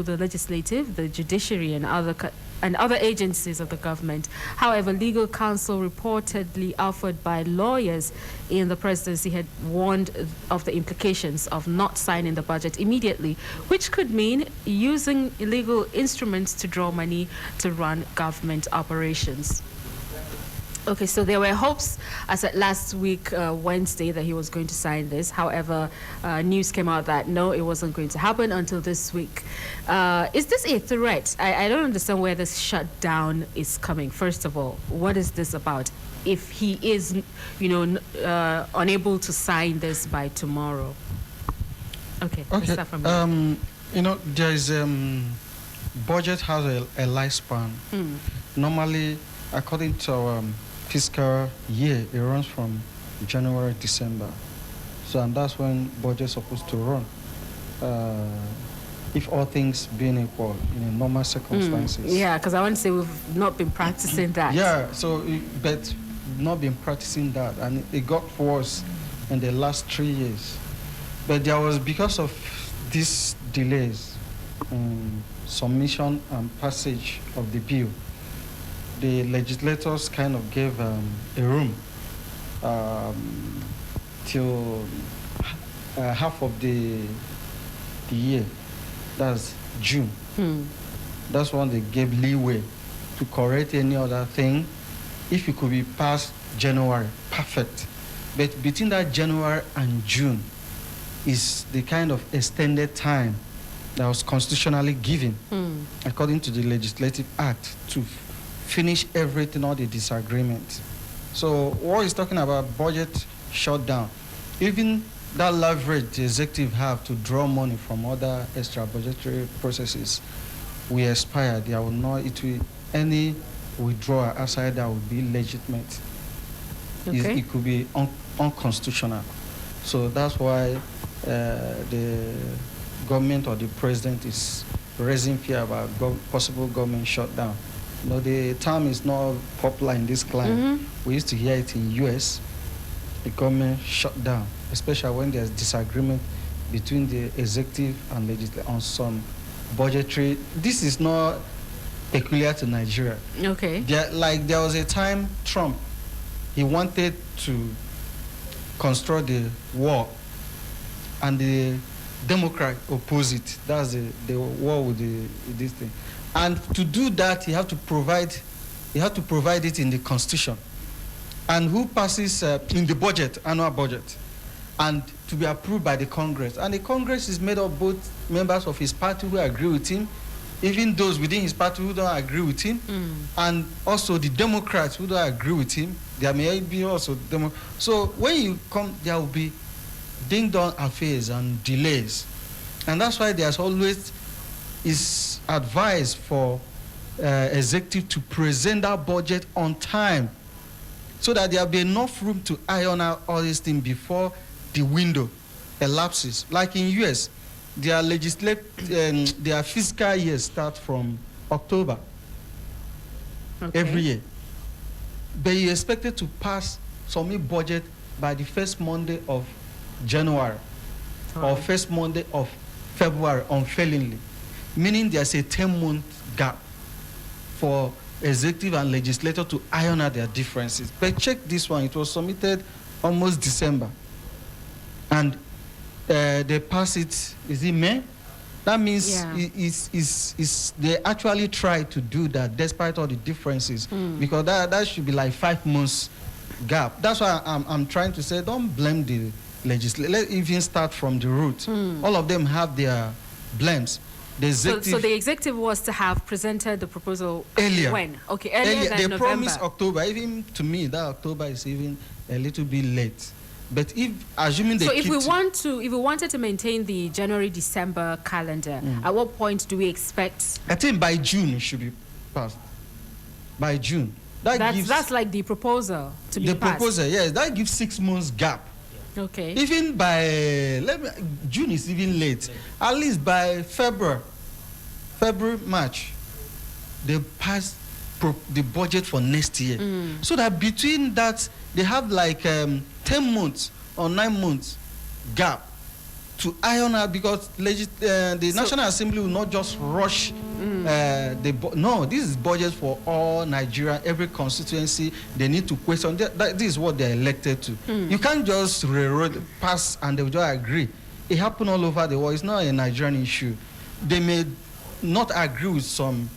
the legislative, the judiciary, and other agencies of the government. However, legal counsel reportedly offered by lawyers in the presidency had warned of the implications of not signing the budget immediately, which could mean using illegal instruments to draw money to run government operations. Okay, so there were hopes as at last week, Wednesday, that he was going to sign this. However, news came out that no, it wasn't going to happen until this week. Is this a threat? I don't understand where this shutdown is coming. First of all, what is this about? If he is, unable to sign this by tomorrow. Okay, let's start from here. There is budget has a lifespan. Normally, according to fiscal year, it runs from January, December. So, and that's when budget's supposed to run. If all things being equal in normal circumstances. Yeah, because I want to say we've not been practicing that. Yeah, so, but not been practicing that. And it got worse in the last 3 years. But there was, because of these delays in submission and passage of the bill, the legislators kind of gave a room till half of the year, that's June. That's when they gave leeway to correct any other thing. If it could be passed January, perfect. But between that January and June is the kind of extended time that was constitutionally given, according to the Legislative Act, to finish everything, all the disagreements. So what he's talking about, budget shutdown, even that leverage the executive have to draw money from other extra budgetary processes will expire. There will not, any withdrawal outside that would be legitimate. Okay. It could be unconstitutional. So that's why the government or the president is raising fear about possible government shutdown. The term is not popular in this climate. We used to hear it in US, the government shutdown, especially when there's disagreement between the executive and legislature on some budgetary. This is not peculiar to Nigeria. Okay. There was a time Trump, he wanted to construct the wall, and the Democrat opposed it. That's the war with this thing. And to do that, you have to provide it in the Constitution. And who passes in the budget, annual budget, and to be approved by the Congress. And the Congress is made of both members of his party who agree with him, even those within his party who don't agree with him, and also the Democrats who don't agree with him. There may be also So when you come, there will be ding-dong affairs and delays. And that's why there's always is advised for executive to present that budget on time, so that there will be enough room to iron out all these things before the window elapses. Like in US, their their fiscal year starts from October every year. But you expected to pass some budget by the first Monday of January or first Monday of February unfailingly, meaning there's a 10-month gap for executive and legislature to iron out their differences. But check this one, it was submitted almost December. And they passed it, is it May? That means they actually tried to do that despite all the differences, because that should be like 5 months gap. That's why I'm trying to say, don't blame the legislature. Let's even start from the root. All of them have their blames. So the executive was to have presented the proposal earlier. When? Okay, earlier than they November. promised October. Even to me, that October is even a little bit late. But if assuming they if we wanted to maintain the January-December calendar, at what point do we expect? I think by June it should be passed. By June. That's like the proposal to be passed. The proposal, yes, that gives 6 months gap. Okay. Even by June is even late. At least by February, March, they pass the budget for next year. So that between that, they have like 10 months or 9 months gap to iron out, because the National Assembly will not just rush. No, this is budget for all Nigeria, every constituency. They need to question. This is what they're elected to. You can't just railroad pass and they will just agree. It happened all over the world. It's not a Nigerian issue. They may not agree with some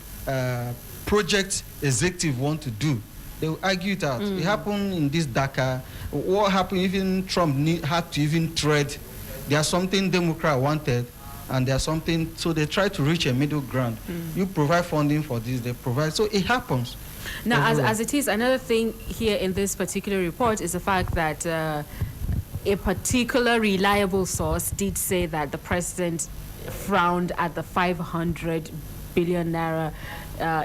project executive want to do. They will argue it out. It happened in this Dakar. What happened? Even Trump had to even tread. There's something Democrat wanted, and there's something, so they try to reach a middle ground. You provide funding for this, they provide. So it happens. Now, as it is, another thing here in this particular report is the fact that a particular reliable source did say that the president frowned at the 500 billion naira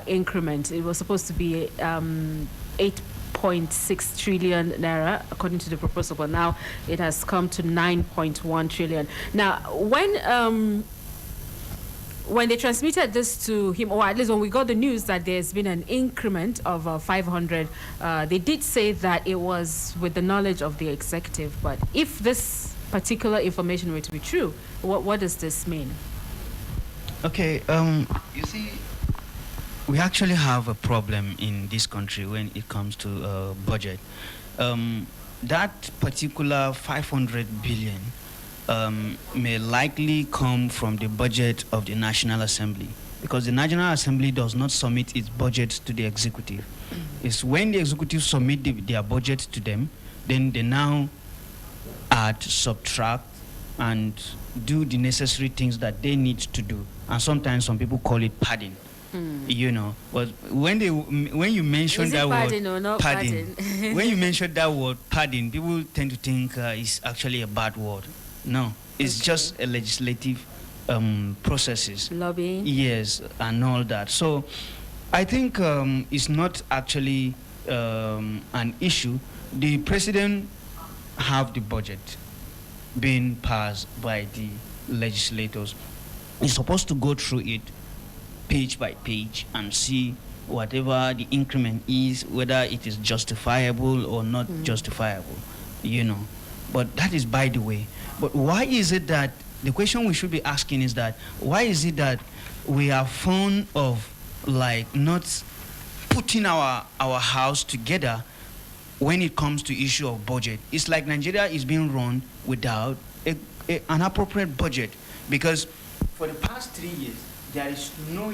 increment. It was supposed to be 8.6 trillion naira according to the proposal, but now it has come to 9.1 trillion. Now, when they transmitted this to him, or at least when we got the news that there's been an increment of 500, they did say that it was with the knowledge of the executive. But if this particular information were to be true, what does this mean? Okay, you see, we actually have a problem in this country when it comes to budget. That particular 500 billion may likely come from the budget of the National Assembly, because the National Assembly does not submit its budget to the executive. It's when the executive submit their budget to them, then they now add, subtract, and do the necessary things that they need to do. And sometimes some people call it padding. You know, but when you mention that word padding, when you mention that word padding, people tend to think it's actually a bad word. No, it's just a legislative processes. Lobbying. Yes, and all that. So I think it's not actually an issue. The president have the budget being passed by the legislators. He's supposed to go through it page by page and see whatever the increment is, whether it is justifiable or not justifiable, you know. But that is by the way. But why is it that, the question we should be asking is that, why is it that we are fond of like not putting our house together when it comes to issue of budget? It's like Nigeria is being run without an appropriate budget, because for the past 3 years, there is no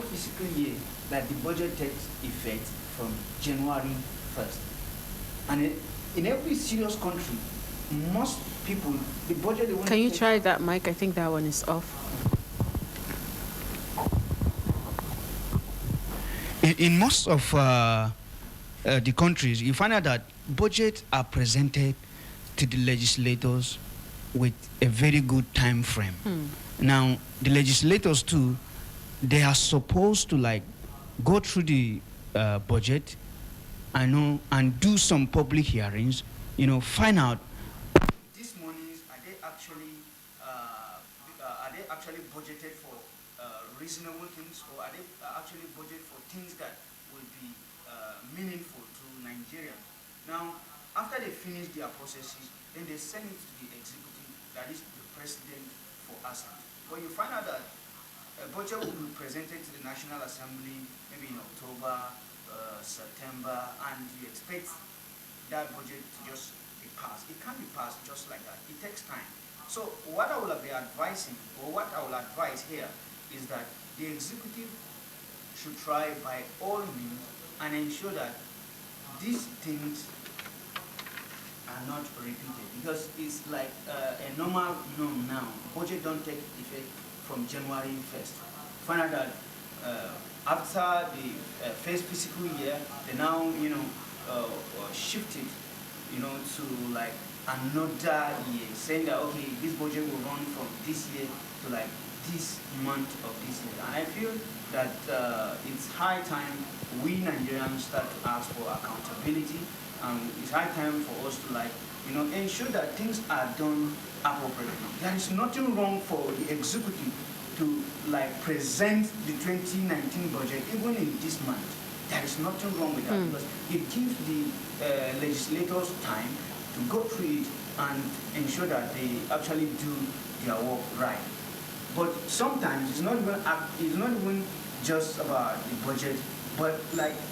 fiscal year that the budget takes effect from January 1st. And in every serious country, most people, the budget... Can you try that, Mike? I think that one is off. In most of the countries, you find out that budgets are presented to the legislators with a very good time frame. Now, the legislators too, they are supposed to like go through the budget, and do some public hearings, you know, find out these monies, are they actually budgeted for reasonable things, or are they actually budgeted for things that will be meaningful to Nigeria. Now, after they finish their processes, then they send it to the executive, that is the president, for assent. But you find out that a budget will be presented to the National Assembly maybe in October, September, and you expect that budget to just be passed. It can't be passed just like that. It takes time. So what I will be advising, or what I will advise here, is that the executive should try by all means and ensure that these things are not repeated, because it's like a normal norm now. Budget don't take effect from January 1st. Find out that after the first fiscal year, they now, you know, shifted, you know, to like another year, saying that okay, this budget will run from this year to like this month of this year. And I feel that it's high time we Nigerians start to ask for accountability. It's high time for us to like, you know, ensure that things are done appropriately. There is nothing wrong for the executive to like present the 2019 budget even in this month. There is nothing wrong with that, because it gives the legislators time to go through it and ensure that they actually do their work right. But sometimes it's not even just about the budget, but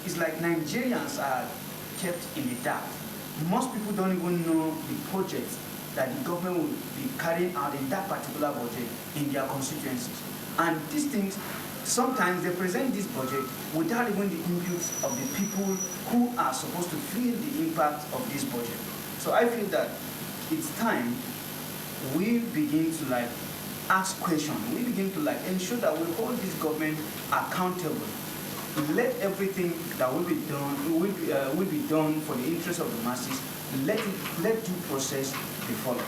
it's like Nigerians are kept in the dark. Most people don't even know the projects that the government will be carrying out in that particular budget in their constituencies. And these things, sometimes they present this budget without even the input of the people who are supposed to feel the impact of this budget. So I feel that it's time we begin to ask questions. We begin to ensure that we hold this government accountable. Let everything that will be done for the interest of the masses. Let due process be followed.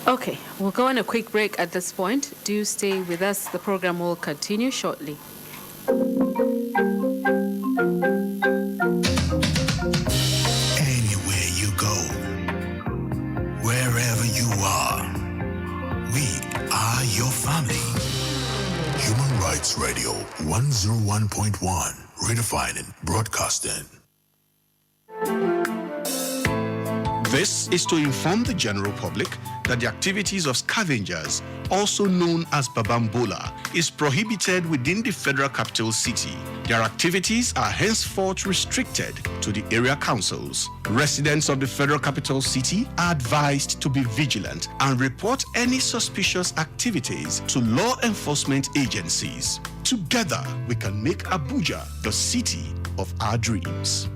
Okay, we'll go on a quick break at this point. Do stay with us. The program will continue shortly. Anywhere you go, wherever you are, we are your family. Human Rights Radio 101.1, redefining broadcasting. This is to inform the general public that the activities of scavengers, also known as Babambola, is prohibited within the Federal Capital City. Their activities are henceforth restricted to the area councils. Residents of the Federal Capital City are advised to be vigilant and report any suspicious activities to law enforcement agencies. Together, we can make Abuja the city of our dreams.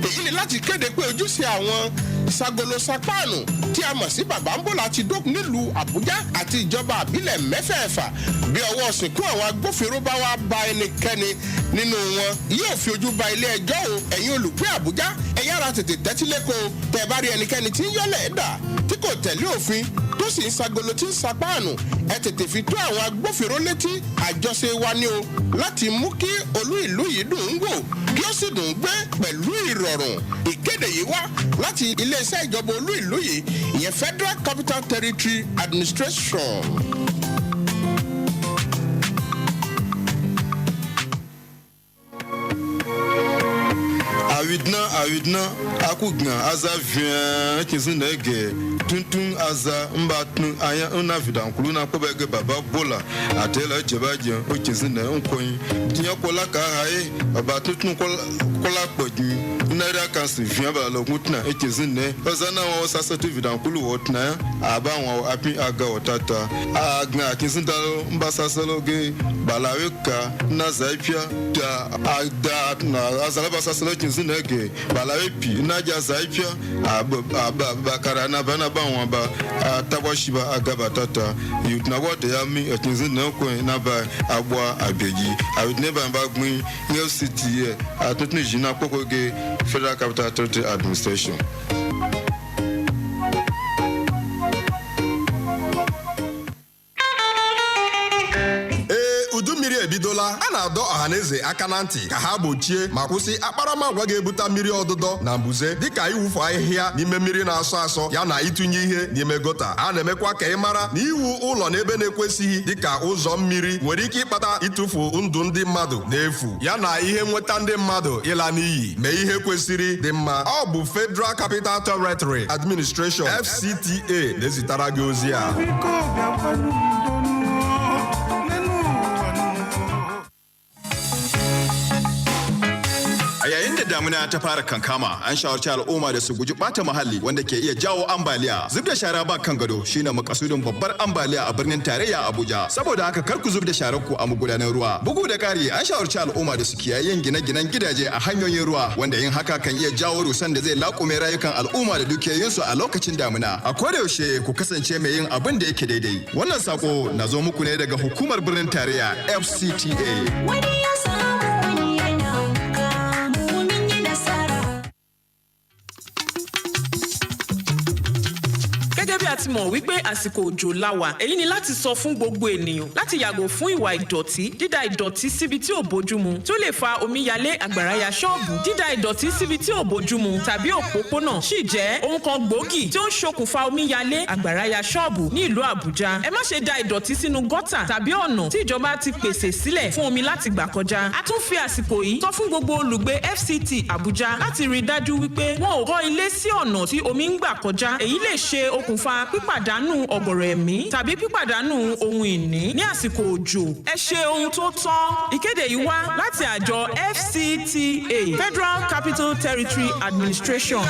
èyí ni láti kéde pé ojúṣe àwọn ìṣàgolo sapáànù tí a mọ̀ sí Babambola ti dókun nílùú Àbújá àti ìjọba àbílẹ̀ mẹ́fẹ̀ẹ̀fà bí ọwọ́ sìnkú àwọn agbófinró bá wá bá ẹnikẹ́ni nínú wọn yóò fi ojú ba ilé ẹjọ́ o. ẹ̀yin olùgbé Àbújá ẹ yára tètè tẹ́tí lẹ́kọ̀ọ́ tẹ́ bá rí ẹnikẹ́ni tí ń yọ́lẹ̀ ẹ̀dà tí kò tẹ̀lé òfin tó sì ń ṣàgolo tí ń sapáànù ẹ tètè fi tó àwọn agbófinró létí. àjọṣe wa ni o láti mú kí olú ìlú yìí dùn ún wò kí ó sì dùn ún gbé pẹ̀lú ìrọ̀rùn. ìkéde yìí wá láti iléeṣẹ́ ìjọba olú ìlú yìí ìyẹn Federal Capital Territory Administration. Awidna akugna aza vien kizinege tuntun aza mbatnu aya una vidankulu na kobege Babambola atela jebaje o kizine onkoyin tiyan kola ka haye abatutun kola pojun nara kansi vien ba lo mutna e kizine ozana wa sasatu vidankulu wotna aba wa api aga otata agna kizindalo mbasasaloge balaweka na zaipia da na azalaba sasalo kizine ge balawepi naja zaipia abakara na bana banwa ba tabashiba agabatata yutna wode yami etinzin na ko na ba agboa abeji I would never back me new city atutni jina pokoge Federal Capital Territory Administration. ebidola a na-adọ ọhaneze aka na ntị ka ha gbochie ma kwụsị akparamagwa ga-ebute mmiri ọdụdọ na mbuze dịka iwufu ahịhịa n'ime mmiri na-asọ asọ ya na ịtụnye ihe n'ime gota. a na-emekwa ka ị mara na iwu ụlọ n'ebe na-ekwesịghị dịka ụzọ mmiri nwere ike ịkpata ịtụfu ndụ ndị mmadụ n'efu ya na ihe nweta ndị mmadụ ịla n'iyi mee ihe kwesịrị dị mma. ọ bụ Federal Capital Territory Administration FCTA na-ezitara gị ozi a. A yayin da damuna ta fara kankama, an shawarci al'umma da su guji bata muhalli wanda ke iya jawo ambaliya. Zub da shara ba kan gado shine makasudin babbar ambaliya a birnin tarayya Abuja. Saboda haka kar ku zub da sharar ku a magudanan ruwa. Bugu da ƙari, an shawarci al'umma da su kiyaye yin gine-ginen gidaje a hanyoyin ruwa wanda yin haka kan iya jawo rusan da zai laƙume rayukan al'umma da dukiyoyinsu a lokacin damuna. A koda yaushe ku kasance mai yin abin da yake daidai. Wannan sako na zo muku ne daga hukumar birnin tarayya FCTA. Wani ya samu wani yana ti mọ̀ wípé àsìkò òjò la wà, èyí ni láti sọ fún gbogbo ènìyàn láti yàgò fún ìwà ìdọ̀tí, dídà ìdọ̀tí síbi tí ò bójúmu tí ó lè fa omíyalé, àgbàrá ya ṣọ́ọ̀bù. Dídà ìdọ̀tí síbi tí ò bójúmu tàbí òpópónà sì jẹ́ ohun kan gbòógì tí ó ń ṣokùnfà omíyalé, àgbàrá ya ṣọ́ọ̀bù ní ìlú Àbújá. Ẹ má ṣe da ìdọ̀tí sínú gọ́tà tàbí ọ̀nà tí ìjọba ti pèsè sílẹ̀ fún omi láti gbà kọjá. A tún fi àsìkò yìí sọ fún gbogbo olùgbé FCT Àbújá láti rí dájú wípé wọn ò kọ́ ilé sí ọ̀nà tí omi ń gbà kọjá. Èyí lè ṣe okùnfà pípàdánù ọ̀gọ̀rọ̀ ẹ̀mí tàbí pípàdánù ohun ìní ní àsìkò òjò. Ẹ ṣe ohun tó tọ́. Ìkéde yìí wá láti àjọ FCTA, Federal Capital Territory Administration.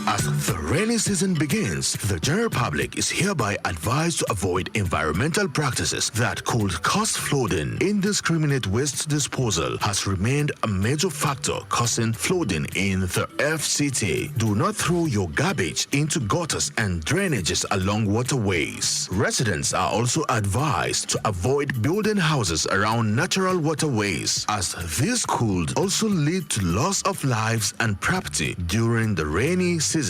As the rainy season begins, the general public is hereby advised to avoid environmental practices that could cause flooding. Indiscriminate waste disposal has remained a major factor causing flooding in the FCT. Do not throw your garbage into gutters and drainages along waterways. Residents are also advised to avoid building houses around natural waterways, as this could also lead to loss of lives and property during the rainy season.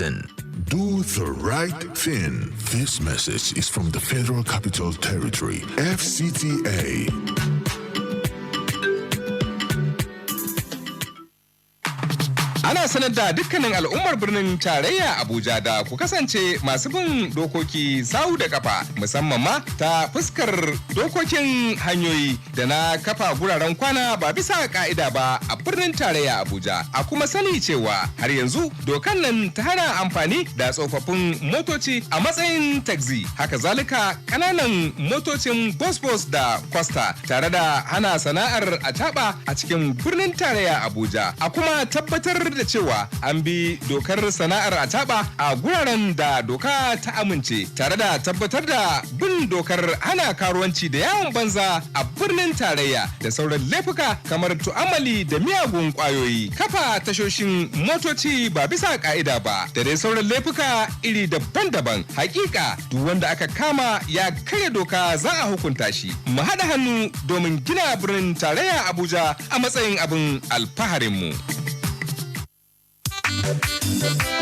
Do the right thing. This message is from the Federal Capital Territory, FCTA. Ana sanar da dukkanin al'ummar birnin tarayya Abuja da ku kasance masu bin dokoki sau da kafa, musamman ma ta fuskar dokokin hanyoyi da na kafa guraren kwana ba bisa ka'ida ba a birnin tarayya Abuja. A kuma sani cewa har yanzu dokan nan ta hana amfani da tsofaffin motoci a matsayin taxi, haka zalika kananan motocin bus da kwasta, tare da hana sana'ar acaba a cikin birnin tarayya Abuja. A kuma tabbatar da cewa an bi dokar sana'ar acaba a guraren da doka ta amince, tare da tabbatar da bin dokar hana karuwanci da yawon banza a birnin tarayya da sauran laifuka kamar tu'amali da miyagun kwayoyi, kafa tashoshin motoci ba bisa ka'ida ba, da dai sauran laifuka iri daban-daban. Hakika duk wanda aka kama ya karya doka za a hukunta shi. Mu haɗa hannu domin gina birnin tarayya Abuja a matsayin abin alfaharinmu.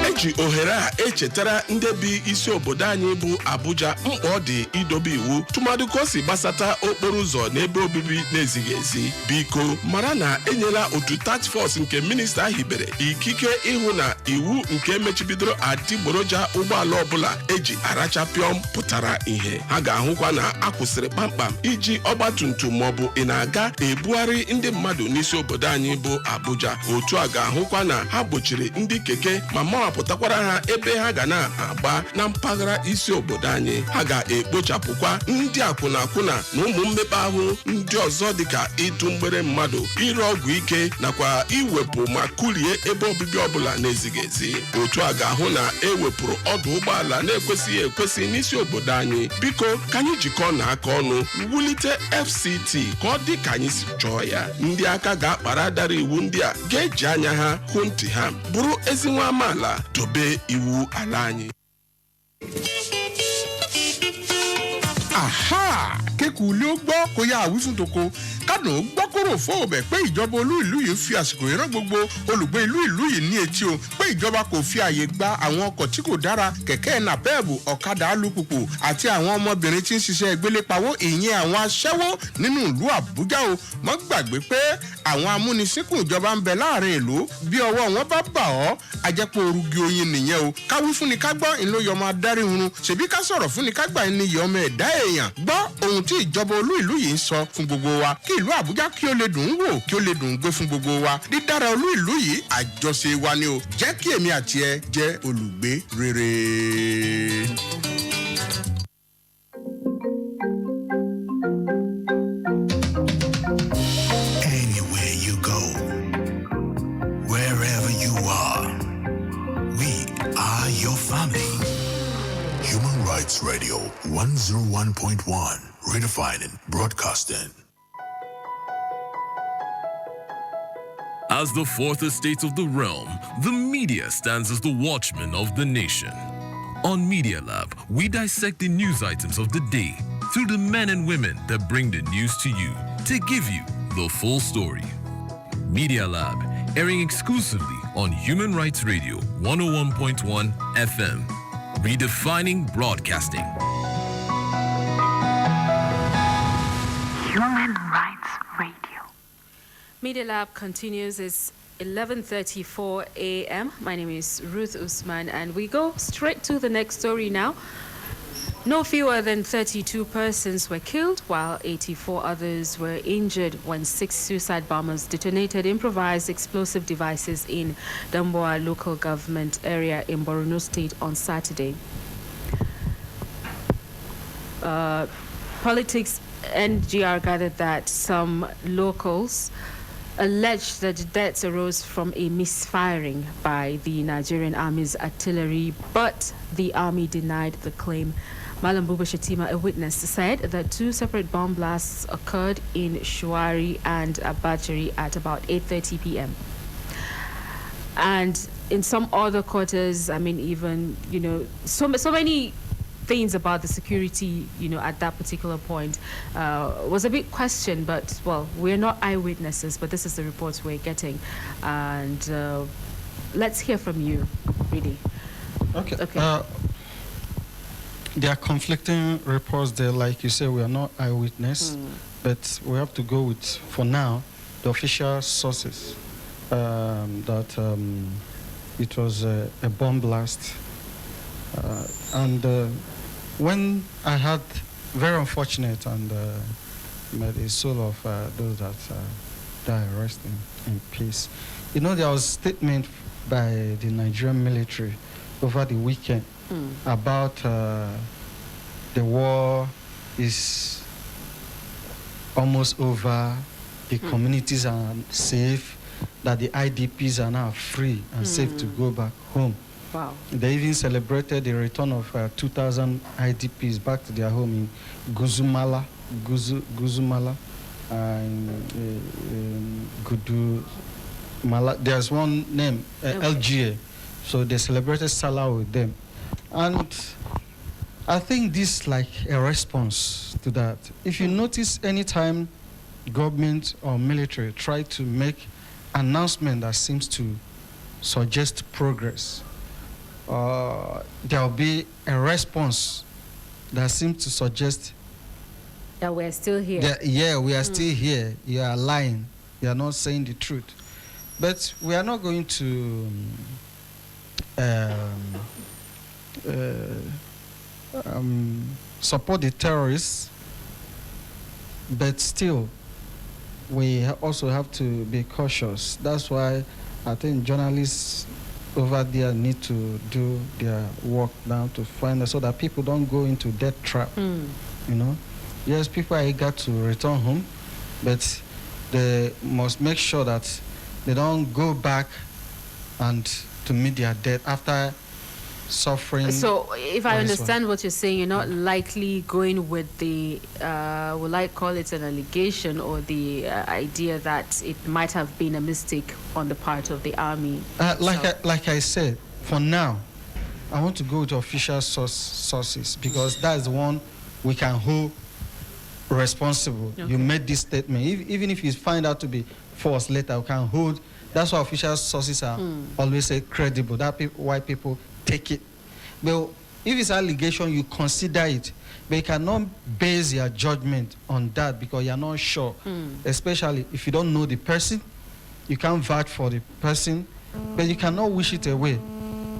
Eji ohere a echetara ndị bi isi obodo anyị bụ Abuja mkpa ọ dị idobe iwu tụmadị ka o si gbasata okporo ụzọ n'ebe obibi na-ezighị ezi. Biko mara na enyela otu task force nke minista hibere ikike ịhụ na iwu nke mechibidoro adịgboroja ụgbọala ọbụla eji arachapịọm pụtara ihe. Ha ga-ahụkwa na akwụsịrị kpamkpam iji ọgbatumtum maọbụ ị na-aga ebugharị ndị mmadụ n'isi obodo anyị bụ Abuja. Otu a ga-ahụkwa na ha gbochiri ndị keke ma mawapụtakwara ha ebe ha ga na-agba na mpaghara isi obodo anyị. Ha ga-ekpochapụkwa ndị akwụna na ụmụ mmekpa ahụ ndị ọzọ dịka ịtụ mgbere mmadụ, ire ọgwụ ike nakwa iwepụ ma kulie ebe obibi ọbụla na-ezighị ezi. Otu a ga-ahụ na ewepụrụ ọdụ ụgbọala na-ekwesịghị ekwesị n'isi obodo anyị. Biko ka anyị jikọọ n'aka ọnụ wulite FCT ka ọ dị ka anyị si chọọ ya. Ndị aka ga-akpara dara iwu ndị a ga-eji anya ha hụ ntị ha, bụrụ ezi nwa amaala, dobe iwu ala anyị. Aha! Kéku ilé ó gbọ́ kó yá àwísùn tó ko. Kádùn ó gbọ́ kóró fóò bẹ̀ pé ìjọba olú ìlú yìí fi àsìkò ìran gbogbo olùgbé ìlú yìí ní etí o pé ìjọba kò fi àyè gba àwọn ọkọ̀ tí kò dára, kẹ̀kẹ́ nàpẹ́ẹ̀bù, ọ̀kadà alùpùpù àti àwọn ọmọbìnrin tí ń ṣiṣẹ́ ìgbélépawó, ìyẹn àwọn aṣẹ́wó nínú ìlú Àbújá o. Mọ́ gbàgbé pé àwọn amúnisínkù ìjọba ń bẹ láàrin ìlú, bí ọwọ́ wọn bá bà ọ́ ajẹ́pọ̀ orugi oyin nìyẹn o. Káwí fún ni ká gbọ́ ìlú yọmọ adarí hurun, ṣèbí ká sọ̀rọ̀ fún ni ká gbà ní yọmọ ẹ̀dá èèyàn. Gbọ́ ohun tí ìjọba olú ìlú yìí ń sọ fún gbogbo wa, kí ìlú Àbújá kí ó lè dùn ún wò, kí ó lè dùn ún gbé fún gbogbo wa. Dídára olú ìlú yìí àjọṣe wa ni o. Jẹ́ kí èmi àti ẹ jẹ́ olùgbé rere. Anywhere you go, wherever you are, we are your family. Human Rights Radio 101.1, redefining broadcasting. As the fourth estate of the realm, the media stands as the watchman of the nation. On Media Lab, we dissect the news items of the day through the men and women that bring the news to you to give you the full story. Media Lab, airing exclusively on Human Rights Radio 101.1 FM, redefining broadcasting. Human Rights Radio. Media Lab continues. It's 11:34 a.m. My name is Ruth Usman, and we go straight to the next story now. No fewer than 32 persons were killed, while 84 others were injured when 6 suicide bombers detonated improvised explosive devices in Damboa local government area in Borno State on Saturday. Politics NGR gathered that some locals alleged that the deaths arose from a misfiring by the Nigerian Army's artillery, but the Army denied the claim. Malam Buba Shatima, a witness, said that 2 separate bomb blasts occurred in Shuari and Abachari at about 8:30 p.m. And in some other quarters, I mean, even, so many things about the security, at that particular point was a big question, but, well, we're not eyewitnesses, but this is the reports we're getting. And let's hear from you, really. Okay. There are conflicting reports there. Like you say, we are not eyewitness, but we have to go with, for now, the official sources that it was a bomb blast. And when I had, very unfortunate, and may the soul of those that die rest in peace. There was a statement by the Nigerian military over the weekend about the war is almost over, the communities are safe, that the IDPs are now free and safe to go back home. Wow. They even celebrated the return of 2,000 IDPs back to their home in Guzumala, Gudumala. There's one name, LGA. So they celebrated Salah with them. And I think this is like a response to that. If you notice, anytime government or military try to make announcement that seems to suggest progress, there will be a response that seems to suggest that we're still here. We are still here. You are lying. You are not saying the truth. But we are not going to support the terrorists, but still we also have to be cautious. That's why I think journalists over there need to do their work now to find out, so that people don't go into death trap. Yes, people are eager to return home, but they must make sure that they don't go back and to meet their death after suffering. So if I understand what you're saying, you're not likely going with the, will I call it an allegation, or the idea that it might have been a mistake on the part of the army? Like I said, for now, I want to go with official sources, because that's the one we can hold responsible. Okay. You made this statement. Even if you find out to be false later, we can hold. That's why official sources are always say credible. That's why people take it. But if it's allegation, you consider it. But you cannot base your judgment on that because you're not sure. Especially if you don't know the person, you can't vouch for the person, but you cannot wish it away.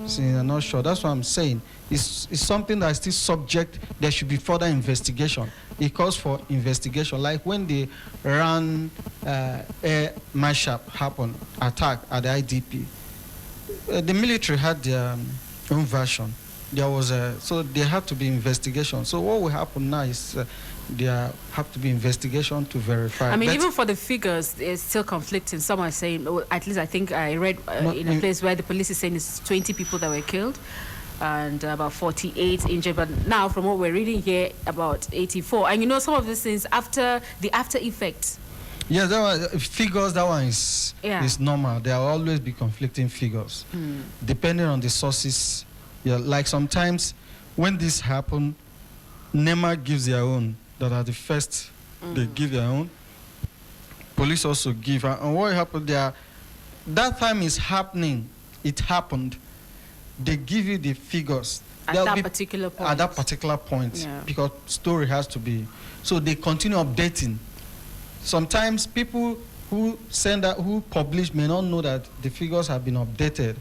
So you're not sure. That's what I'm saying. It's something that is still subject. There should be further investigation. It calls for investigation. Like when the Iran air mashup happened, attack at the IDP, the military had their own version. There was so there had to be investigation. So what will happen now is there have to be investigation to verify. I mean, even for the figures, it's still conflicting. Some are saying, at least I think I read in a place where the police is saying it's 20 people that were killed and about 48 injured. But now, from what we're reading here, about 84. And some of these things after effects. Yeah, figures, that one is normal. There will always be conflicting figures. Depending on the sources. Yeah, like sometimes when this happen, NEMA gives their own, that are the first, they give their own police also give. And what happened there, that time is happening, it happened. They give you the figures. At that particular point. At that particular point, Yeah. because story has to be. So they continue updating. Sometimes people who send out, who publish may not know that the figures have been updated,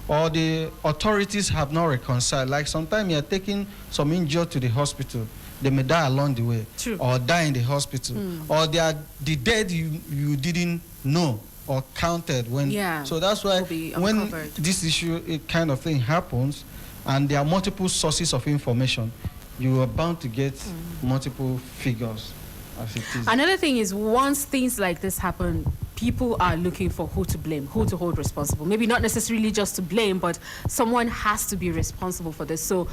or the authorities have not reconciled. Like sometimes you're taking some injured to the hospital, they may die along the way. True. Or die in the hospital, or they are the dead you didn't know or counted when. Yeah. So that's why Will be when uncovered. this kind of thing happens, and there are multiple sources of information, you are bound to get multiple figures as it is. Another thing is, once things like this happen, people are looking for who to blame, who to hold responsible. Maybe not necessarily just to blame, but someone has to be responsible for this. So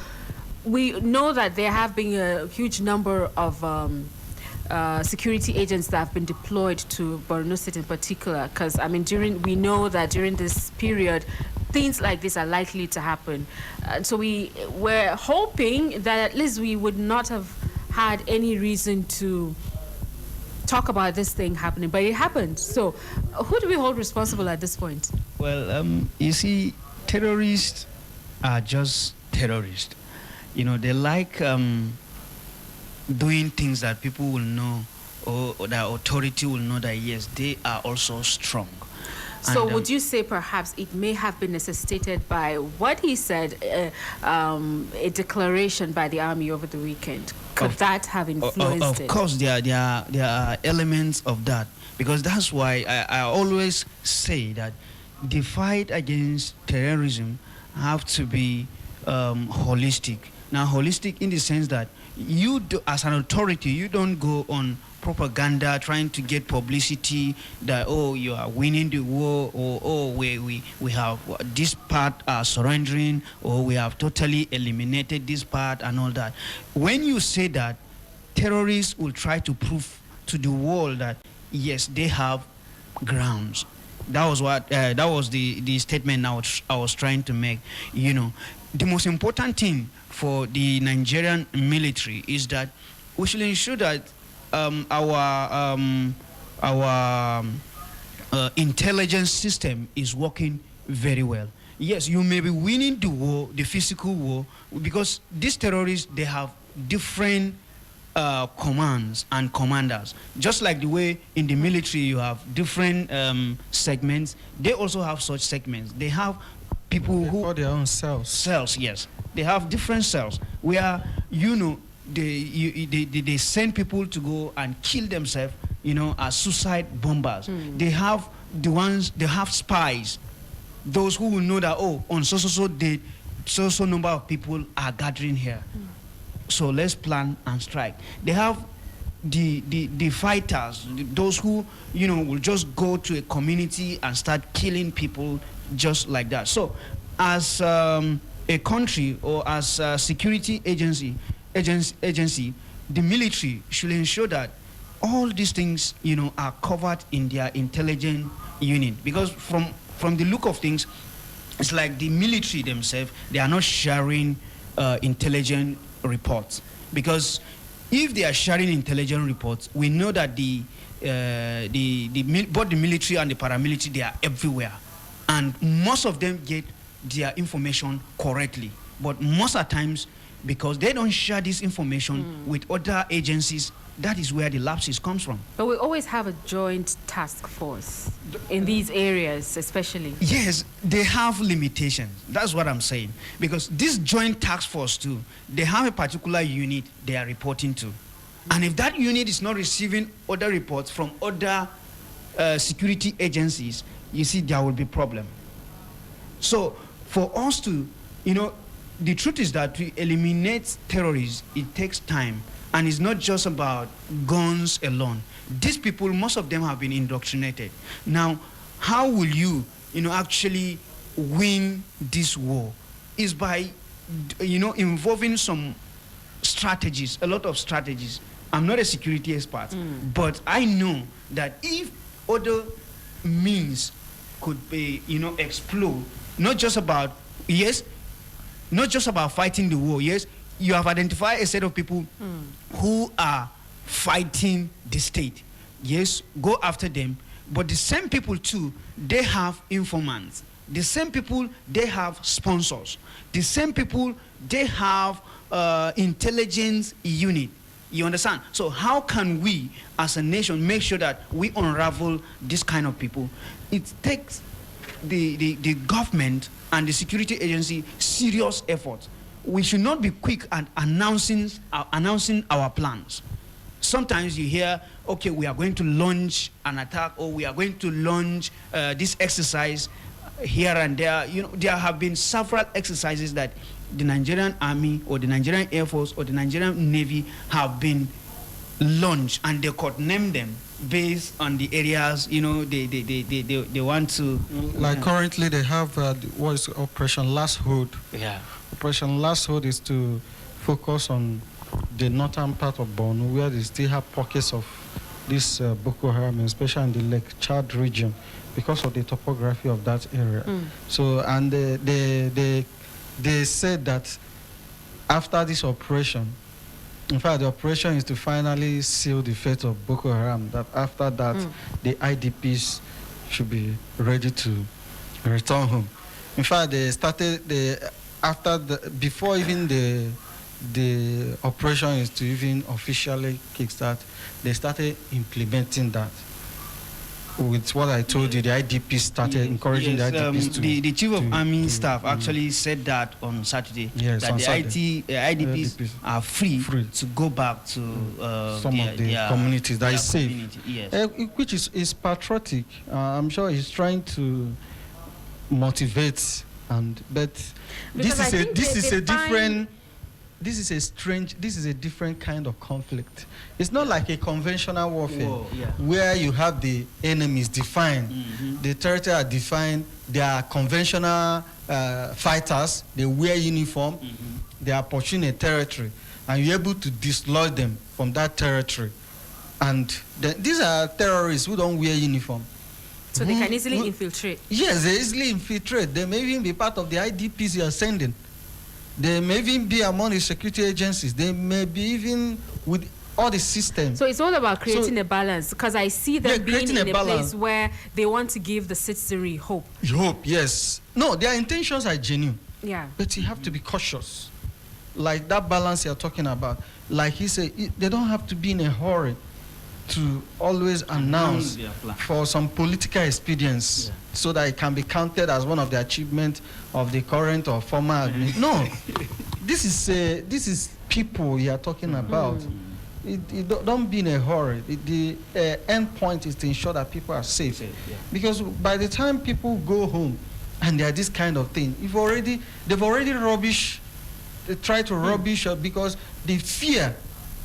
we know that there have been a huge number of security agents that have been deployed to Borno State in particular, because I mean, we know that during this period, things like this are likely to happen. So we were hoping that at least we would not have had any reason to talk about this thing happening, but it happened. So who do we hold responsible at this point? Well, you see, terrorists are just terrorists. You know, they like doing things that people will know, or the authority will know that yes, they are also strong. So And, would you say perhaps it may have been necessitated by what he said, a declaration by the army over the weekend? Could that have influenced Of it? course, there are elements of that, because that's why I always say that the fight against terrorism have to be holistic. Now, holistic in the sense that you, as an authority, you don't go on propaganda trying to get publicity that, oh, you are winning the war, or oh, we have this part surrendering, or we have totally eliminated this part and all that. When you say that, terrorists will try to prove to the world that yes, they have grounds. That was what that was the statement I was trying to make. You know, the most important thing for the Nigerian military is that we should ensure that our intelligence system is working very well. Yes, you may be winning the war, the physical war, because these terrorists, they have different commands and commanders. Just like the way in the military you have different segments, they also have such segments. They have people who call their own cells. Cells, yes. They have different cells where, you know, they send people to go and kill themselves, you know, as suicide bombers. They have they have spies, those who will know that, oh, on so date, so number of people are gathering here. So let's plan and strike. They have the fighters, those who, you know, will just go to a community and start killing people just like that. So as a country, or as a security agency, the military should ensure that all these things, you know, are covered in their intelligence unit. Because from the look of things, it's like the military themselves, they are not sharing intelligence reports. Because if they are sharing intelligence reports, we know that both the military and the paramilitary, they are everywhere, and most of them get their information correctly. But most of the times, because they don't share this information with other agencies, that is where the lapses comes from. But we always have a joint task force in these areas, especially. Yes, they have limitations. That's what I'm saying. Because this joint task force too, they have a particular unit they are reporting to. And if that unit is not receiving other reports from other security agencies, you see there will be problem. So for us to, you know, the truth is that to eliminate terrorists, it takes time. And it's not just about guns alone. These people, most of them have been indoctrinated. Now, how will you, you know, actually win this war? Is by, you know, involving some strategies, a lot of strategies. I'm not a security expert, but I know that if other means could be, you know, explode, not just about, yes, not just about fighting the war, yes, you have identified a set of people who are fighting the state. yes, go after them. But the same people too, they have informants. The same people, they have sponsors. The same people, they have intelligence unit. You understand? So how can we, as a nation, make sure that we unravel this kind of people? It takes the government and the security agency serious effort. We should not be quick at announcing our plans. Sometimes you hear, okay, we are going to launch an attack, or we are going to launch this exercise here and there. You know, there have been several exercises that the Nigerian Army or the Nigerian Air Force or the Nigerian Navy have been launched, and they could name them based on the areas, you know, they want to. Like currently they have what is Operation Last Hold. Yeah. Operation Last Hold is to focus on the northern part of Borno, where they still have pockets of this Boko Haram, especially in the Lake Chad region, because of the topography of that area. So, and they said that after this operation, in fact, the operation is to finally seal the fate of Boko Haram, that after that, the IDPs should be ready to return home. In fact, they started, before even the operation is to even officially kickstart, they started implementing that. With what I told you, the IDPs started encouraging the IDPs to... The Chief of Army Staff actually said that on Saturday, yes, that on the Saturday. IDPs are free to go back to some of the communities that is safe. Yes. Which is patriotic. I'm sure he's trying to motivate, but this is a different kind of conflict. It's not like a conventional warfare where you have the enemies defined, the territory are defined, they are conventional fighters, they wear uniform, they are pursuing a territory, and you're able to dislodge them from that territory. And these are terrorists who don't wear uniform. So they can easily infiltrate. Yes, they easily infiltrate. They may even be part of the IDPs you are sending. They may even be among the security agencies. They may be even with all the systems. So it's all about creating a balance, because I see them being in a place where they want to give the citizenry hope. Hope, yes. No, their intentions are genuine. Yeah. But you have to be cautious. Like that balance you're talking about. Like he said, they don't have to be in a hurry to always announce for some political expedience so that it can be counted as one of the achievements of the current or former administration. No, this is people you are talking about. Don't be in a hurry. The end point is to ensure that people are safe. Because by the time people go home and they are this kind of thing, they've already rubbish. They try to rubbish because they fear.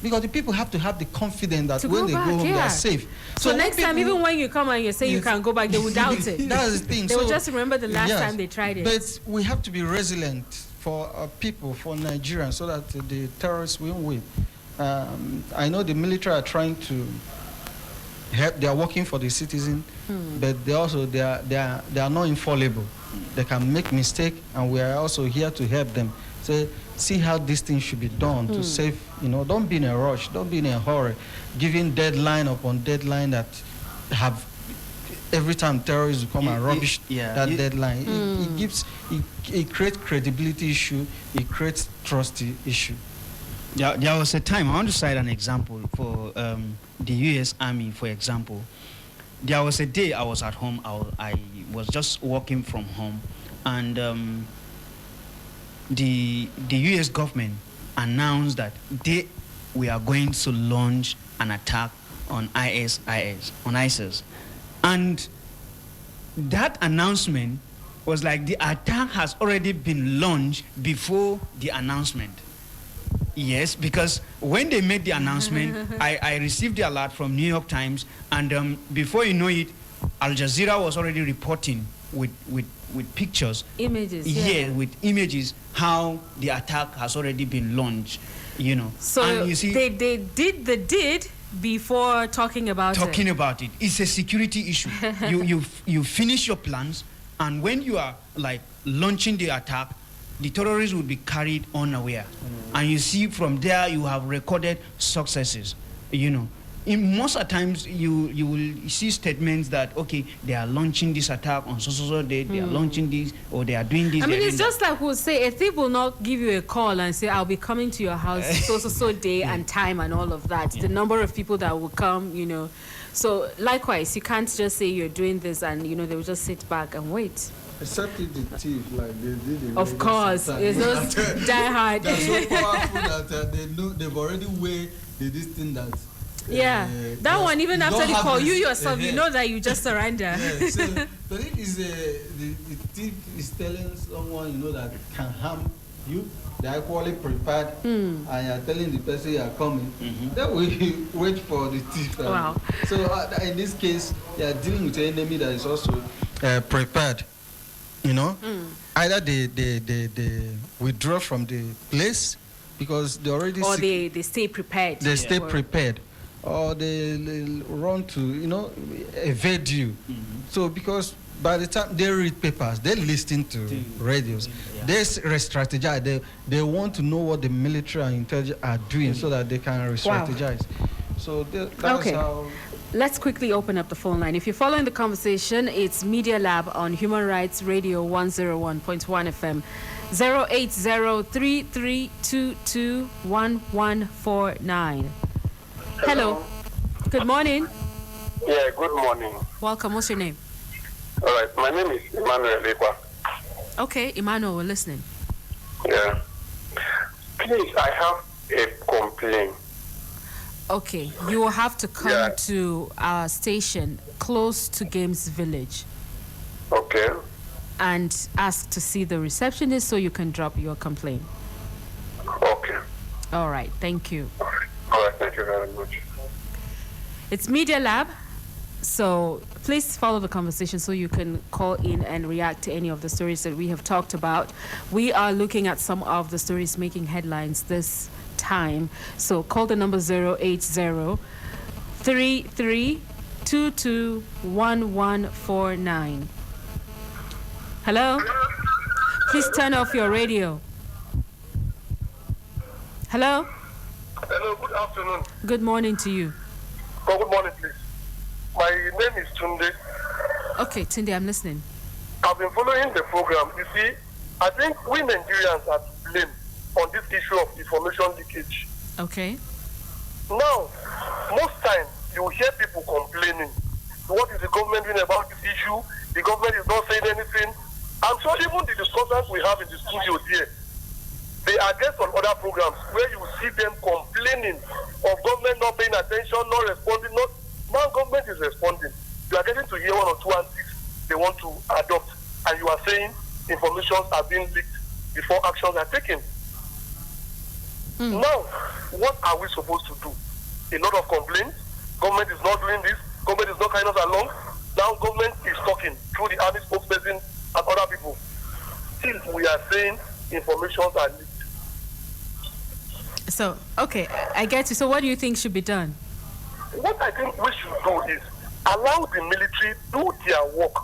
Because the people have to have the confidence that when they go home, they are safe. So next time, even when you come and you say you can go back, they will doubt it. That's the thing. They will just remember the last time they tried it. But we have to be resilient for people, for Nigerians, so that the terrorists will win. I know the military are trying to help. They are working for the citizen, but they are not infallible. They can make mistakes, and we are also here to help them. So see how this thing should be done to save, don't be in a rush, don't be in a hurry, giving deadline upon deadline that have every time terrorists come and rubbish that deadline. It creates credibility issue, it creates trust issue. There was a time, I want to cite an example for the U.S. Army, for example. There was a day I was at home, I was just working from home, and the U.S. government announced that we are going to launch an attack on ISIS. And that announcement was like the attack has already been launched before the announcement. Yes, because when they made the announcement, I received the alert from New York Times, and before you know it, Al Jazeera was already reporting with pictures. Images, with images, how the attack has already been launched, So and you see, they did the deed before talking about it. It's a security issue. you finish your plans, and when you are like launching the attack, the terrorists will be carried unaware. And you see from there you have recorded successes, in most of times you will see statements that okay, they are launching this attack on so day, they are launching this or they are doing this. I mean, it's just like we'll say a thief will not give you a call and say, I'll be coming to your house so day and time and all of that. The number of people that will come, you know. So likewise, you can't just say you're doing this and, you know, they will just sit back and wait. Except if the thief, like they did. Of course, it's those die hard. They're so powerful that they know they've already weighed this thing that. That one, even after the call, you yourself, you know that you just surrender. Yeah, so if is the thief is telling someone, you know, that can harm you, they are equally prepared, and you're telling the person you are coming, then we wait for the thief. Wow. So in this case, you are dealing with an enemy that is also prepared. You know, either they withdraw from the place because they already or they stay prepared. They stay prepared, or they run to, you know, evade you. So because by the time they read papers, they listen to radios, they re-strategize. They want to know what the military and intelligence are doing so that they can re-strategize. So that's how. Let's quickly open up the phone line. If you're following the conversation, it's Media Lab on Human Rights Radio 101.1 FM, 08033221149. Hello. Good morning. Yeah, good morning. Welcome. What's your name? All right, my name is Emmanuel Ekwa. Okay, Emmanuel, we're listening. Yeah. Please, I have a complaint. Okay, you will have to come to our station close to Games Village. Okay. And ask to see the receptionist so you can drop your complaint. Okay. All right, thank you. All right, thank you very much. It's Media Lab, so please follow the conversation so you can call in and react to any of the stories that we have talked about. We are looking at some of the stories making headlines this time. So call the number 08033221149. Hello? Please turn off your radio. Hello? Hello, good afternoon. Good morning to you. Oh, good morning, please. My name is Tunde. Okay, Tunde, I'm listening. I've been following the program. You see, I think we Nigerians are to blame on this issue of information leakage. Okay. Now, most times you will hear people complaining. What is the government doing about this issue? The government is not saying anything. I'm sure even the discussions we have in the studio here, they are guests on other programs where you see them complaining of government not paying attention, not responding. Now government is responding. You are getting to hear one or two antics they want to adopt, and you are saying information are being leaked before actions are taken. Now, what are we supposed to do? A lot of complaints. Government is not doing this. Government is not carrying us along. Now government is talking through the army spokesperson and other people. Still, we are saying information are leaked. So, okay, I get you. So what do you think should be done? What I think we should do is allow the military do their work.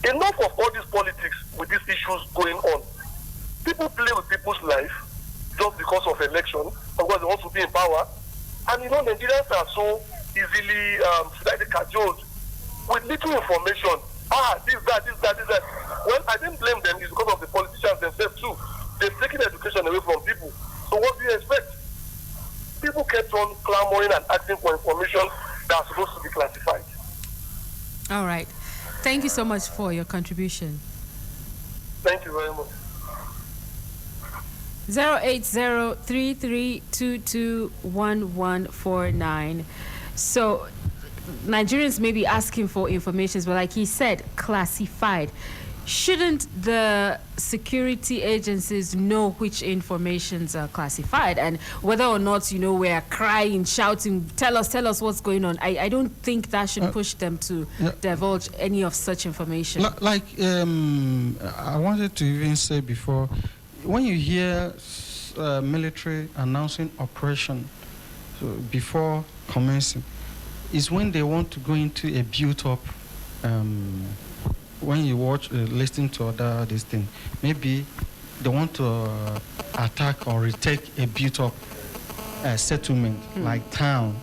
Enough of all these politics with these issues going on. People play with people's life just because of election, because they want to be in power. And you know, Nigerians are so easily cajoled with little information. This, that. Well, I didn't blame them. It's because of the politicians themselves too. They've taken education away from people. So what do you expect? People kept on clamoring and asking for information that's supposed to be classified. All right. Thank you so much for your contribution. Thank you very much. 08033221149. So Nigerians may be asking for information, but like he said, classified. Shouldn't the security agencies know which informations are classified and whether or not, you know, we're crying, shouting, tell us what's going on? I don't think that should push them to divulge any of such information. I wanted to even say before, when you hear military announcing operation before commencing, is when they want to go into a built-up. When you watch, listen to this thing, maybe they want to attack or retake a built-up settlement like town,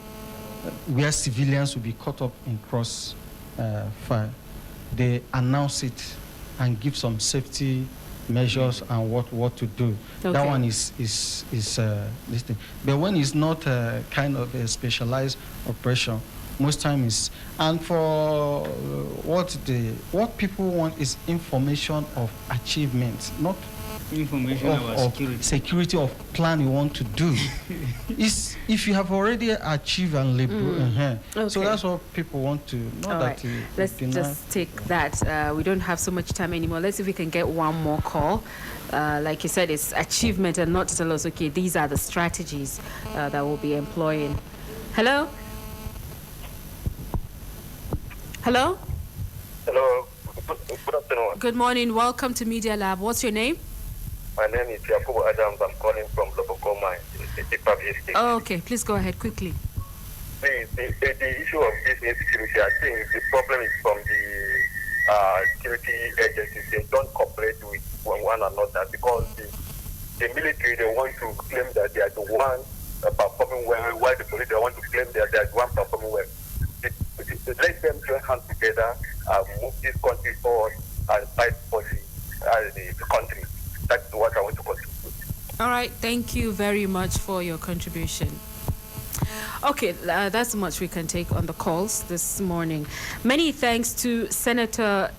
where civilians will be caught up in crossfire. They announce it and give some safety measures and what to do. Okay. That one is this thing. But when it's not a kind of a specialized operation, most times and for what people want is information of achievement, not information about security of plan you want to do. Is if you have already achieved and labor. So that's what people want to know. All right. Let's just take that. We don't have so much time anymore. Let's see if we can get one more call. Like you said, it's achievement and not to tell us, okay, these are the strategies that we'll be employing. Hello? Hello? Hello. Good afternoon. Good morning. Welcome to Media Lab. What's your name? My name is Yakubu Adams. I'm calling from Loboko Mine in Ipabi State. Oh, okay. Please go ahead quickly. The issue of this insecurity, I think the problem is from the security agencies. They don't cooperate with one another because the military, they want to claim that they are the one performing well, while the police, they want to claim that they are the one performing well. Let them join hands together and move this country forward and fight for the country. That's what I want to contribute. All right. Thank you very much for your contribution. Okay, that's much we can take on the calls this morning. Many thanks to Senator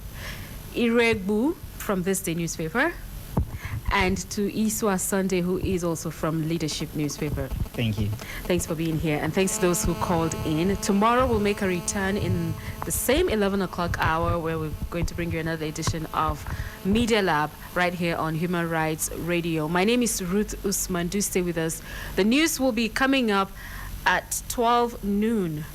Iregbu from This Day newspaper and to Iswa Sunday, who is also from Leadership newspaper. Thank you. Thanks for being here, and thanks to those who called in. Tomorrow we'll make a return in the same 11 o'clock hour where we're going to bring you another edition of Media Lab right here on Human Rights Radio. My name is Ruth Usman. Do stay with us. The news will be coming up at 12 noon.